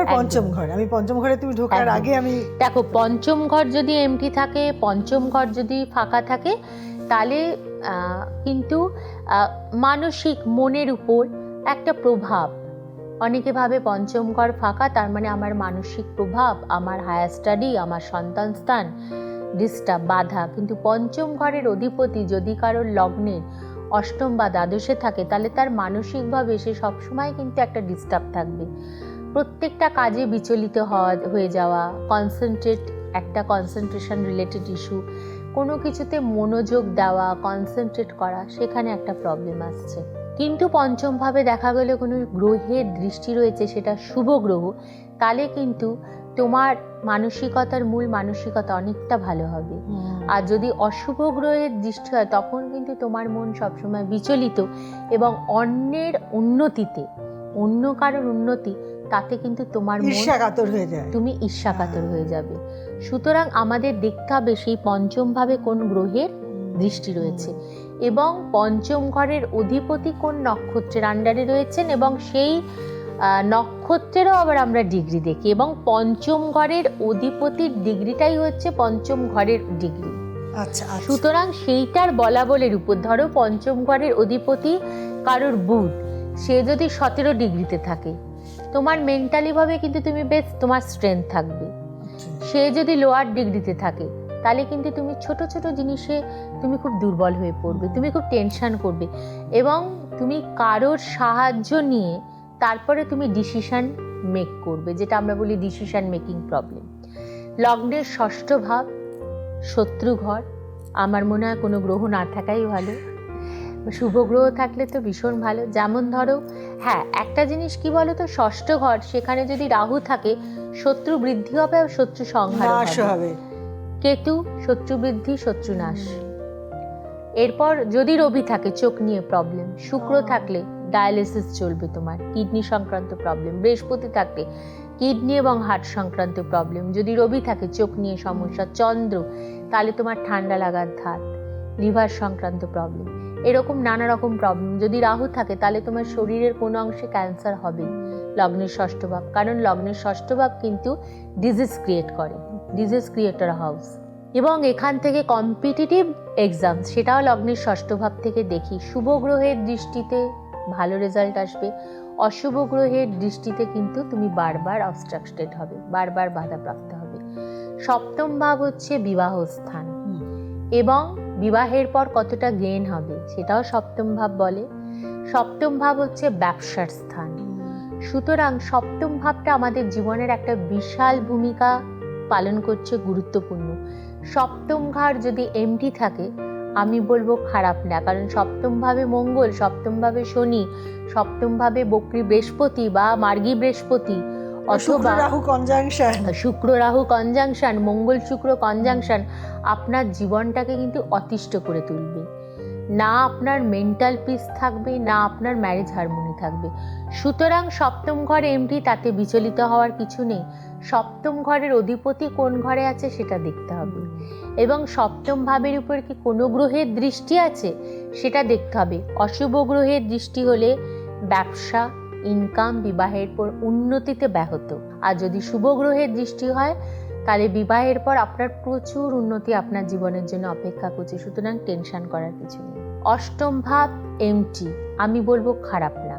এবার পঞ্চম ঘর, আমি পঞ্চম ঘরে তুমি ঢোকার আগে আমি দেখো, পঞ্চম ঘর যদি এমটি থাকে, পঞ্চম ঘর যদি ফাঁকা থাকে, তাহলে কিন্তু মানসিক মনের উপর একটা প্রভাব। অনেকে ভাবে পঞ্চম ঘর ফাঁকা তার মানে আমার মানসিক প্রভাব, আমার হায়ার স্টাডি, আমার সন্তান স্থান ডিস্টার্ব, বাধা। কিন্তু পঞ্চম ঘরের অধিপতি যদি কারোর লগ্নের অষ্টম বা দ্বাদশে থাকে, তাহলে তার মানসিকভাবে সে সবসময় কিন্তু একটা ডিস্টার্ব থাকবে। প্রত্যেকটা কাজে বিচলিত হয়ে যাওয়া, কনসেন্ট্রেশন রিলেটেড ইস্যু, কোনো কিছুতে মনোযোগ দেওয়া, কনসেন্ট্রেট করা, সেখানে একটা প্রবলেম আসছে। কিন্তু পঞ্চম ভাবে দেখা গেল কোনো গ্রহের দৃষ্টি রয়েছে, সেটা শুভ গ্রহ, তাহলে কিন্তু তোমার মানসিকতার মূল মানসিকতা অনেকটা ভালো হবে। আর যদি অশুভ গ্রহের দৃষ্টি হয়, তখন কিন্তু তোমার মন সবসময় বিচলিত এবং অন্যের উন্নতিতে, অন্য কারোর উন্নতি, তাতে কিন্তু তোমার ঈর্ষাকাতর হয়ে যায়, তুমি ঈর্ষাকাতর হয়ে যাবে। সুতরাং আমাদের দেখতে হবে সেই পঞ্চম ভাবে কোন গ্রহের দৃষ্টি রয়েছে এবং পঞ্চম ঘরের অধিপতি কোন নক্ষত্রের আন্ডারে রয়েছেন, এবং সেই নক্ষত্রেরও আবার আমরা ডিগ্রি দেখি, এবং পঞ্চম ঘরের অধিপতির ডিগ্রিটাই হচ্ছে পঞ্চম ঘরের ডিগ্রি। আচ্ছা, সুতরাং সেইটার বলাবলের উপর, ধরো পঞ্চম ঘরের অধিপতি কারোর বুধ, সে যদি 17 ডিগ্রিতে থাকে, তোমার মেন্টালি ভাবে কিন্তু তুমি বেশ, তোমার স্ট্রেংথ থাকবে। সে যদি লোয়ার ডিগ্রিতে থাকে, তাহলে কিন্তু তুমি ছোট ছোট জিনিসে তুমি খুব দুর্বল হয়ে পড়বে, তুমি খুব টেনশন করবে, এবং তুমি কারোর সাহায্য নিয়ে তারপরে তুমি ডিসিশন মেক করবে, যেটা আমরা বলি ডিসিশন মেকিং প্রবলেম। লগ্নের ষষ্ঠ ভাব শত্রু ঘর, আমার মনে হয় কোনো গ্রহ না থাকাই ভালো, শুভ গ্রহ থাকলে তো ভীষণ ভালো। যেমন ধরো, হ্যাঁ, একটা জিনিস কি বলো তো, ষষ্ঠ ঘর, সেখানে যদি রাহু থাকে, শত্রু বৃদ্ধি হবে আর শত্রু সংহার হবে। কেতু শত্রু বৃদ্ধি, শত্রু নাশ। এরপর যদি রবি থাকে, চোখ নিয়ে প্রবলেম। শুক্র থাকলে ডায়ালিসিস চলবে, তোমার কিডনি সংক্রান্ত প্রবলেম। বৃহস্পতি থাকলে কিডনি এবং হার্ট সংক্রান্ত প্রবলেম। যদি রবি থাকে, চোখ নিয়ে সমস্যা। চন্দ্র তাহলে তোমার ঠান্ডা লাগার ধাত, লিভার সংক্রান্ত প্রবলেম, এরকম নানা রকম প্রবলেম। যদি রাহু থাকে, তাহলে তোমার শরীরের কোনো অংশে ক্যান্সার হবে, লগ্নের ষষ্ঠ ভাব। কারণ লগ্নের ষষ্ঠ ভাব কিন্তু ডিজিজ ক্রিয়েট করে, ডিজিজ ক্রিয়েটর হাউস। এবং এখান থেকে কম্পিটিটিভ এক্সাম, সেটাও লগ্নের ষষ্ঠ ভাব থেকে দেখি। শুভ গ্রহের দৃষ্টিতে ভালো রেজাল্ট আসবে, অশুভ গ্রহের দৃষ্টিতে কিন্তু তুমি বারবার অবস্ট্রাকটেড হবে, বারবার বাধাপ্রাপ্ত হবে। সপ্তম ভাব হচ্ছে বিবাহ স্থান, এবং বিবাহের পর কতটা গেইন হবে সেটাও সপ্তম ভাব বলে। সপ্তম ভাব হচ্ছে ব্যবসার স্থান। সুতরাং সপ্তম ভাবটা আমাদের জীবনের একটা বিশাল ভূমিকা পালন করছে, গুরুত্বপূর্ণ। সপ্তম ঘর যদি এমটি থাকে, আমি বলবো খারাপ না, কারণ সপ্তম ভাবে মঙ্গল, সপ্তম ভাবে শনি, সপ্তম ভাবে বক্রী বৃহস্পতি বা মার্গী বৃহস্পতি, অথবা শুক্র রাহু কনজাংশন, মঙ্গল শুক্র কনজাংশন আপনার জীবনটাকে কিন্তু অতিষ্ঠ করে তুলবে। না আপনার মেন্টাল পিস থাকবে, না আপনার ম্যারেজ হারমোনি থাকবে। সুতরাং সপ্তম ঘর এমটি, তাতে বিচলিত হওয়ার কিছু নেই। সপ্তম ঘরের অধিপতি কোন ঘরে আছে সেটা দেখতে হবে, এবং সপ্তম ভাবের উপর কি কোনো গ্রহের দৃষ্টি আছে সেটা দেখতে হবে। অশুভ গ্রহের দৃষ্টি হলে ব্যবসা, ইনকাম, বিবাহের পর উন্নতিতে ব্যাহত। আর যদি শুভ গ্রহের দৃষ্টি হয়, তাহলে বিবাহের পর আপনার প্রচুর উন্নতি আপনার জীবনের জন্য অপেক্ষা করছে। সুতরাং টেনশন করার কিছু নেই। অষ্টম ভাব এমটি, আমি বলবো খারাপ না,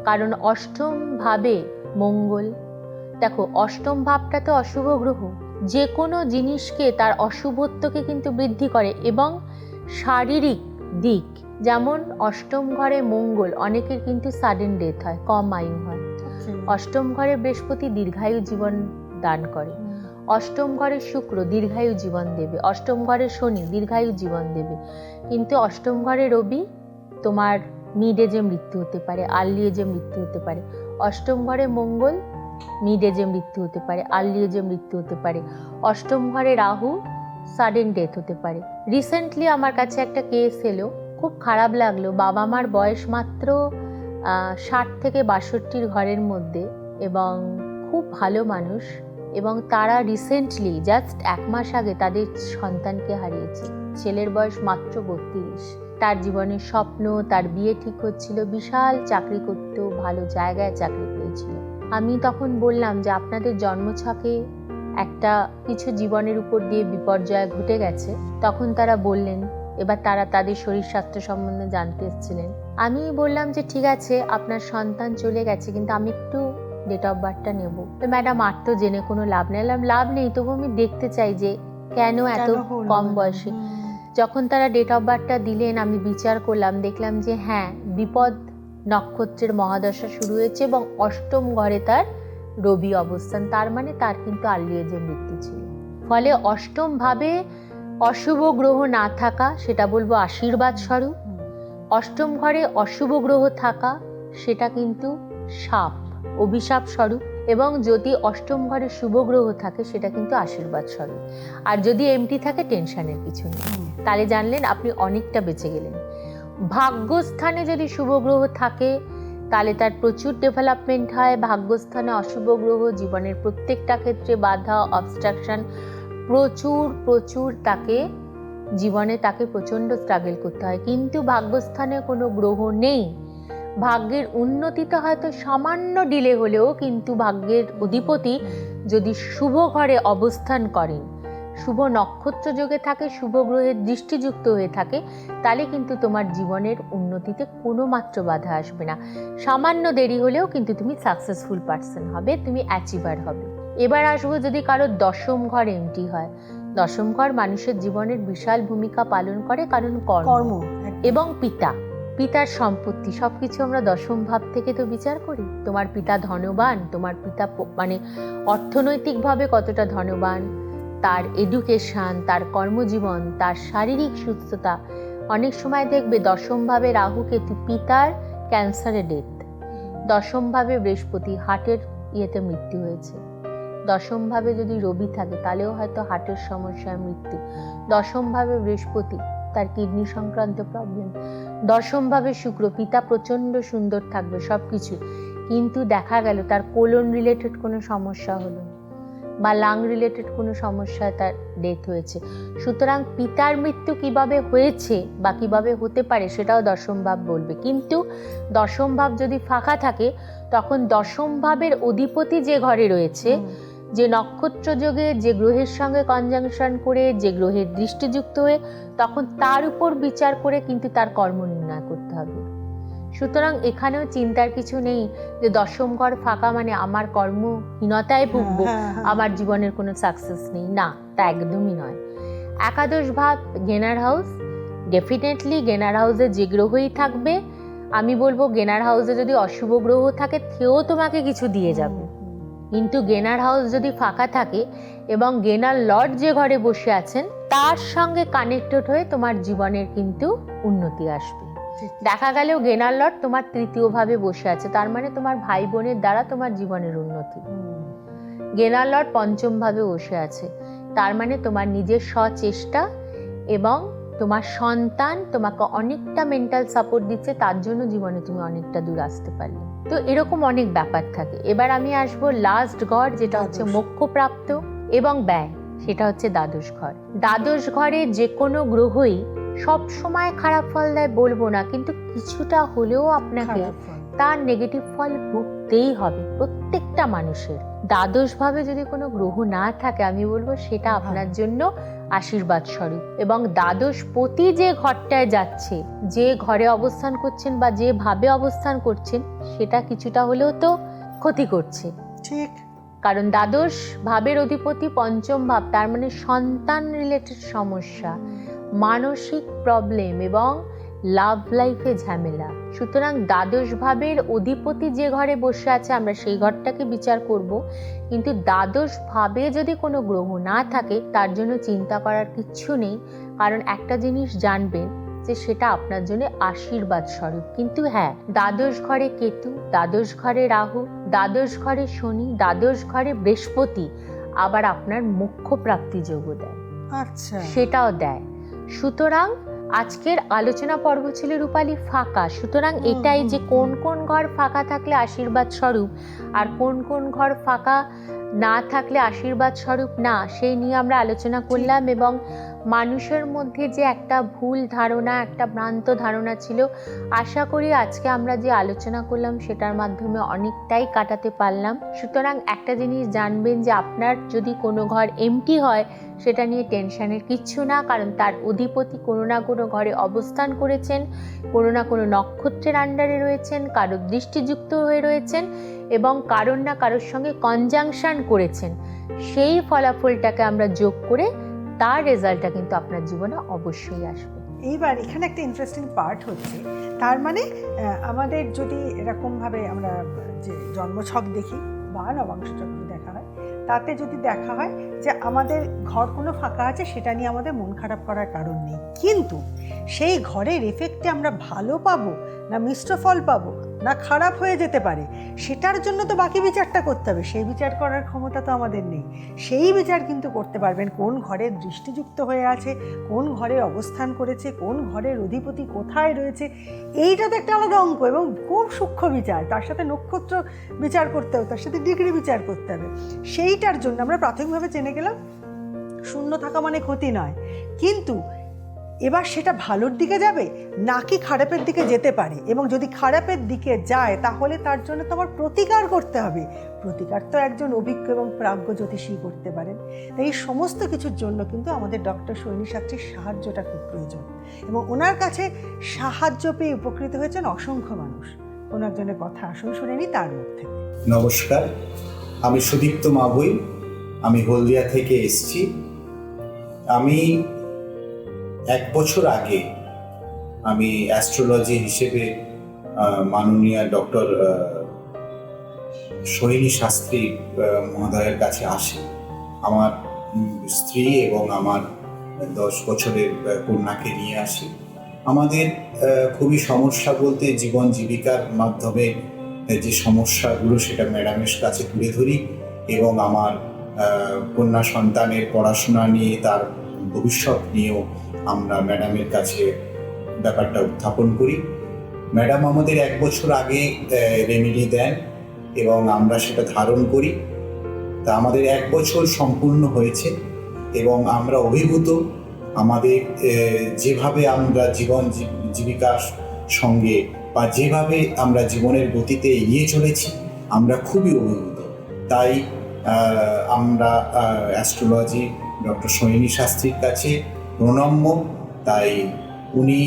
কারণ অষ্টম ভাবে মঙ্গল, দেখো অষ্টম ভাবটা তো অশুভ গ্রহ, যে কোনো জিনিসকে তার অশুভত্বকে কিন্তু বৃদ্ধি করে। এবং শারীরিক দিক, যেমন অষ্টম ঘরে মঙ্গল, অনেকের কিন্তু সাডেন ডেথ হয়, কম আয়ু হয়। অষ্টম ঘরে বৃহস্পতি দীর্ঘায়ু জীবন দান করে। অষ্টম ঘরে শুক্র দীর্ঘায়ু জীবন দেবে। অষ্টম ঘরে শনি দীর্ঘায়ু জীবন দেবে। কিন্তু অষ্টম ঘরে রবি, তোমার মিড এজে মৃত্যু হতে পারে, আর্লি এজে মৃত্যু হতে পারে। অষ্টম ঘরে মঙ্গল, মিড এজে মৃত্যু হতে পারে, আর্লি এজে মৃত্যু হতে পারে। অষ্টম ঘরে রাহু, সাডেন ডেথ হতে পারে। রিসেন্টলি আমার কাছে একটা কেস এলো, খুব খারাপ লাগলো। বাবা মার বয়স মাত্র 60 থেকে 62 ঘরের মধ্যে, এবং খুব ভালো মানুষ, এবং তারা রিসেন্টলি জাস্ট 1 মাস আগে তাদের সন্তানকে হারিয়েছে। ছেলের বয়স মাত্র 32। তার জীবনের স্বপ্ন, তার বিয়ে ঠিক হচ্ছিল, বিশাল চাকরি করত, ভালো জায়গায় চাকরি পেয়েছিল। আমি তখন বললাম যে আপনাদের জন্মছকে একটা কিছু জীবনের উপর দিয়ে বিপর্যয় ঘটে গেছে। তখন তারা বললেন, এবার তারা তাদের শরীর স্বাস্থ্য সম্বন্ধে জানতে এসেছিলেন। আমি বললাম যে ঠিক আছে, আপনার সন্তান চলে গেছে, কিন্তু আমি একটু ডেট অফ বার্থটা নেব। তো ম্যাডাম আর তো জেনে কোনো লাভ নেই। লাভ নেই, তবু আমি দেখতে চাই যে কেন এত কম বয়সে। যখন তারা ডেট অফ বার্থটা দিলেন, আমি বিচার করলাম, দেখলাম যে হ্যাঁ, বিপদ নক্ষত্রের মহাদশা শুরু হয়েছে এবং অষ্টম ঘরে তার রবি অবস্থান। তার মানে তার কিন্তু আর্লি এজে মৃত্যু ছিল। ফলে অষ্টম ভাবে অশুভ গ্রহ না থাকা, সেটা বলবো আশীর্বাদ স্বরূপ। অষ্টম ঘরে অশুভ গ্রহ থাকা, সেটা কিন্তু শাপ, অভিশাপ স্বরূপ। এবং যদি অষ্টম ঘরে শুভ গ্রহ থাকে, সেটা কিন্তু আশীর্বাদ স্বরূপ। আর যদি এমটি থাকে, টেনশনের কিছু নেই। তাহলে জানলেন আপনি অনেকটা বেঁচে গেলেন। ভাগ্যস্থানে যদি শুভ গ্রহ থাকে, তাহলে তার প্রচুর ডেভেলপমেন্ট হয়। ভাগ্যস্থানে অশুভ গ্রহ জীবনের প্রত্যেকটা ক্ষেত্রে বাধা, অবস্ট্রাকশন, প্রচুর তাকে জীবনে তাকে প্রচণ্ড স্ট্রাগল করতে হয়। কিন্তু ভাগ্যস্থানে কোনো গ্রহ নেই, ভাগ্যের উন্নতিতে হয়তো সামান্য ডিলে হলেও, কিন্তু ভাগ্যের অধিপতি যদি শুভ ঘরে অবস্থান করেন, শুভ নক্ষত্র যোগে থাকে, শুভ গ্রহের দৃষ্টিযুক্ত হয়ে থাকে, তাহলে কিন্তু তোমার জীবনের উন্নতিতে কোনো মাত্র বাধা আসবে না। সামান্য দেরি হলেও কিন্তু তুমি সাকসেসফুল পার্সন হবে, তুমি অ্যাচিভার হবে। এবার আসবো যদি কারোর দশম ঘর এমটি হয়। দশম ঘর মানুষের জীবনের বিশাল ভূমিকা পালন করে, কারণ কর্ম এবং পিতার সম্পত্তি সবকিছু আমরা দশম ভাব থেকে তো বিচার করি। তোমার পিতা ধনবান, তোমার পিতা মানে অর্থনৈতিকভাবে কতটা ধনবান, তার এডুকেশন, তার কর্মজীবন, তার শারীরিক সুস্থতা। অনেক সময় দেখবে দশম ভাবে রাহু কেতু, পিতার ক্যান্সারে ডেথ। দশম ভাবে বৃহস্পতি, হার্টের ইয়েতে মৃত্যু হয়েছে। দশম ভাবে যদি রবি থাকে, তাহলেও হয়তো হার্টের সমস্যায় মৃত্যু। দশম ভাবে বৃহস্পতি, তার কিডনি সংক্রান্ত প্রবলেম। দশম ভাবে শুক্র, পিতা প্রচন্ড সুন্দর থাকবে সবকিছু, কিন্তু দেখা গেল তার কোলন রিলেটেড কোনো সমস্যা হলো বা লাং রিলেটেড কোনো সমস্যায় তার ডেথ হয়েছে। সুতরাং পিতার মৃত্যু কিভাবে হয়েছে বা কিভাবে হতে পারে, সেটাও দশম ভাব বলবে। কিন্তু দশম ভাব যদি ফাঁকা থাকে, তখন দশম ভাবের অধিপতি যে ঘরে রয়েছে, যে নক্ষত্র যোগে, যে গ্রহের সঙ্গে কনজাংশন করে, যে গ্রহের দৃষ্টিযুক্ত হয়ে, তখন তার উপর বিচার করে কিন্তু তার কর্ম নির্ণয় করতে হবে। সুতরাং এখানেও চিন্তার কিছু নেই যে দশম ঘর ফাঁকা মানে আমার কর্মহীনতায় ভুগবো, আমার জীবনের কোনো সাকসেস নেই, না, তা একদমই নয়। একাদশ ভাব গেনার হাউস, ডেফিনেটলি গেনার হাউসে যে গ্রহই থাকবে, আমি বলবো গেনার হাউসে যদি অশুভ গ্রহ থাকে, সেও তোমাকে কিছু দিয়ে যাবে। কিন্তু গেনার হাউস যদি ফাঁকা থাকে এবং গেনার লর্ড যে ঘরে বসে আছেন, তার সঙ্গে কানেক্টেড হয়ে তোমার জীবনের কিন্তু উন্নতি আসবে। দেখা গেলেও গেনার লর্ড তোমার তৃতীয় ভাবে বসে আছে, তার মানে তোমার ভাই বোনের দ্বারা তোমার জীবনের উন্নতি। গেনার লর্ড পঞ্চম ভাবে বসে আছে, তার মানে তোমার নিজের সচেষ্টা এবং তোমার সন্তান তোমাকে অনেকটা মেন্টাল সাপোর্ট দিচ্ছে, তার জন্য জীবনে তুমি অনেকটা দূর আসতে পারলে। তো এরকম অনেক ব্যাপার থাকে। এবার আমি আসবো লাস্ট ঘর, যেটা হচ্ছে মোক্ষপ্রাপ্ত এবং ব্যয়, সেটা হচ্ছে দ্বাদশ ঘর। দ্বাদশ ঘরে যে কোনো গ্রহই সব সময় খারাপ ফল দেয় বলবো না, কিন্তু কিছুটা হলেও আপনাকে তার নেগেটিভ ফল ভুগতেই হবে প্রত্যেকটা মানুষের। দ্বাদশ ভাবে যদি কোনো গ্রহ না থাকে, আমি বলবো সেটা আপনার জন্য আশীর্বাদ স্বরূপ। এবং দ্বাদশ পতি যে ঘরটায় যাচ্ছে, যে ঘরে অবস্থান করছেন বা যে ভাবে অবস্থান করছেন, সেটা কিছুটা হলেও তো ক্ষতি করছে, ঠিক। কারণ দ্বাদশ ভাবের অধিপতি পঞ্চম ভাব, তার মানে সন্তান রিলেটেড সমস্যা, মানসিক প্রবলেম এবং লাভ লাইফে ঝামেলা। সুতরাং দ্বাদশ ভাবের অধিপতি যে ঘরে বসে আছে, আমরা সেই ঘরটাকে বিচার করব। কিন্তু দ্বাদশ ভাবে যদি কোনো গ্রহ না থাকে, তার জন্য চিন্তা করার কিচ্ছু নেই। কারণ একটা জিনিস জানবেন যে সেটা আপনার জন্য আশীর্বাদ স্বরূপ। কিন্তু হ্যাঁ, দ্বাদশ ঘরে কেতু, দ্বাদশ ঘরে রাহু, দ্বাদশ ঘরে শনি, দ্বাদশ ঘরে বৃহস্পতি আবার আপনার মোক্ষ প্রাপ্তি যোগ দেয়, আচ্ছা, সেটাও দেয়। সুতরাং আজকের আলোচনা পর্ব ছিল রূপালী ফাঁকা। সুতরাং এটাই যে কোন কোন ঘর ফাঁকা থাকলে আশীর্বাদ স্বরূপ আর কোন কোন ঘর ফাঁকা না থাকলে আশীর্বাদ স্বরূপ না, সেই নিয়ে আমরা আলোচনা করলাম। এবং মানুষের মধ্যে যে একটা ভুল ধারণা, একটা ভ্রান্ত ধারণা ছিল, আশা করি আজকে আমরা যে আলোচনা করলাম সেটার মাধ্যমে অনেকটাই কাটাতে পারলাম। সুতরাং একটা জিনিস জানবেন যে আপনার যদি কোনো ঘর এমটি হয় সেটা নিয়ে টেনশনের কিচ্ছু না, কারণ তার অধিপতি কোনো না কোনো ঘরে অবস্থান করেছেন, কোনো না কোনো নক্ষত্রের আন্ডারে রয়েছেন, কারোর দৃষ্টিযুক্ত হয়ে রয়েছেন এবং কারোর না কারোর সঙ্গে কনজাংশন করেছেন। সেই ফলাফলটাকে আমরা যোগ করে তার রেজাল্টটা কিন্তু আপনার জীবনে অবশ্যই আসবে। এইবার এখানে একটা ইন্টারেস্টিং পার্ট হচ্ছে, তার মানে আমাদের যদি এরকমভাবে আমরা যে জন্মছক দেখি বা নবাংশ চক্র দেখা হয়, তাতে যদি দেখা হয় যে আমাদের ঘর কোনো ফাঁকা আছে, সেটা নিয়ে আমাদের মন খারাপ করার কারণ নেই। কিন্তু সেই ঘরের এফেক্টে আমরা ভালো পাবো না মিশ্র ফল পাবো না খারাপ হয়ে যেতে পারে, সেটার জন্য তো বাকি বিচারটা করতে হবে। সেই বিচার করার ক্ষমতা তো আমাদের নেই। সেই বিচার কিন্তু করতে পারবেন কোন ঘরের দৃষ্টিযুক্ত হয়ে আছে, কোন ঘরে অবস্থান করেছে, কোন ঘরের অধিপতি কোথায় রয়েছে। এইটা তো একটা আলাদা অঙ্ক এবং খুব সূক্ষ্ম বিচার। তার সাথে নক্ষত্র বিচার করতে হবে, তার সাথে ডিগ্রি বিচার করতে হবে। সেইটার জন্য আমরা প্রাথমিকভাবে জেনে গেলাম শূন্য থাকা মানে ক্ষতি নয়, কিন্তু এবার সেটা ভালোর দিকে যাবে নাকি খারাপের দিকে যেতে পারে, এবং যদি খারাপের দিকে যায় তাহলে তার জন্য তো আমার প্রতিকার করতে হবে। প্রতিকার তো একজন অভিজ্ঞ এবং প্রাজ্ঞ জ্যোতিষী করতে পারেন। তাই এই সমস্ত কিছুর জন্য কিন্তু আমাদের ডক্টর সৈনী শাস্ত্রীর সাহায্যটা খুব প্রয়োজন, এবং ওনার কাছে সাহায্য পেয়ে উপকৃত হয়েছেন অসংখ্য মানুষ। কোনো একজনের কথা আসুন শুনে নি তার মুখ থেকে। নমস্কার, আমি সুদীপ্ত মাভুই, আমি হলদিয়া থেকে এসেছি। আমি 1 বছর আগে আমি অ্যাস্ট্রোলজি হিসেবে মাননীয় ডক্টর সৈনী শাস্ত্রী মহোদয়ের কাছে আসি। আমার স্ত্রী এবং আমার 10 বছরের কন্যাকে নিয়ে আসি। আমাদের খুবই সমস্যা বলতে জীবন জীবিকার মাধ্যমে যে সমস্যাগুলো সেটা ম্যাডামের কাছে তুলে ধরি, এবং আমার কন্যা সন্তানের পড়াশোনা নিয়ে তার ভবিষ্যৎ নিয়েও আমরা ম্যাডামের কাছে ব্যাপারটা উত্থাপন করি। ম্যাডাম আমাদের 1 বছর আগে রেমেডি দেন এবং আমরা সেটা ধারণ করি। তা আমাদের 1 বছর সম্পূর্ণ হয়েছে এবং আমরা অভিভূত। আমাদের যেভাবে আমরা জীবন জীবিকার সঙ্গে বা যেভাবে আমরা জীবনের গতিতে এগিয়ে চলেছি আমরা খুবই অভিভূত। তাই আমরা অ্যাস্ট্রোলজি ডক্টর সৈনী শাস্ত্রীর কাছে প্রণম্য। তাই উনি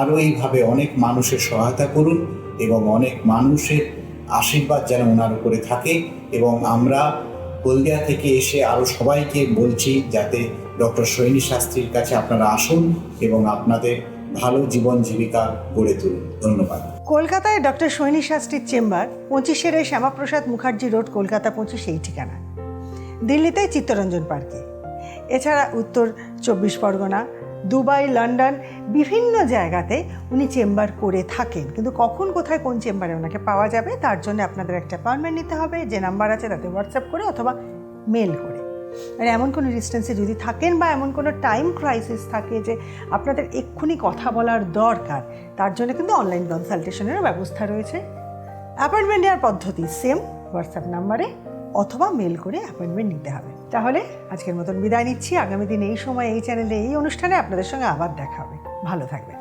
আরও এইভাবে অনেক মানুষের সহায়তা করুন এবং অনেক মানুষের আশীর্বাদ যেন ওনার উপরে থাকে। এবং আমরা হলদিয়া থেকে এসে আরও সবাইকে বলছি যাতে ডক্টর সৈনী শাস্ত্রীর কাছে আপনারা আসুন এবং আপনাদের ভালো জীবন জীবিকা গড়ে তুলুন। ধন্যবাদ। কলকাতায় ডক্টর সৈনী শাস্ত্রীর চেম্বার 25-এর শ্যামাপ্রসাদ মুখার্জি রোড, কলকাতা 25 এই ঠিকানা। দিল্লিতে চিত্তরঞ্জন পার্কে। এছাড়া উত্তর 24 পরগনা, দুবাই, লন্ডন বিভিন্ন জায়গাতে উনি চেম্বার করে থাকেন। কিন্তু কখন কোথায় কোন চেম্বারে ওনাকে পাওয়া যাবে তার জন্য আপনাদের একটা অ্যাপয়েন্টমেন্ট নিতে হবে। যে নাম্বার আছে তাতে হোয়াটসঅ্যাপ করে অথবা মেল করে। আর এমন কোনো ডিস্টেন্সে যদি থাকেন বা এমন কোনো টাইম ক্রাইসিস থাকে যে আপনাদের এক্ষুনি কথা বলার দরকার, তার জন্য কিন্তু অনলাইন কনসালটেশনেরও ব্যবস্থা রয়েছে। অ্যাপয়েন্টমেন্ট নেওয়ার পদ্ধতি সেম, হোয়াটসঅ্যাপ নাম্বারে অথবা মেল করে অ্যাপয়েন্টমেন্ট নিতে হবে। তাহলে আজকের মতন বিদায় নিচ্ছি। আগামী দিন এই সময় এই চ্যানেলে এই অনুষ্ঠানে আপনাদের সঙ্গে আবার দেখা হবে। ভালো থাকবেন।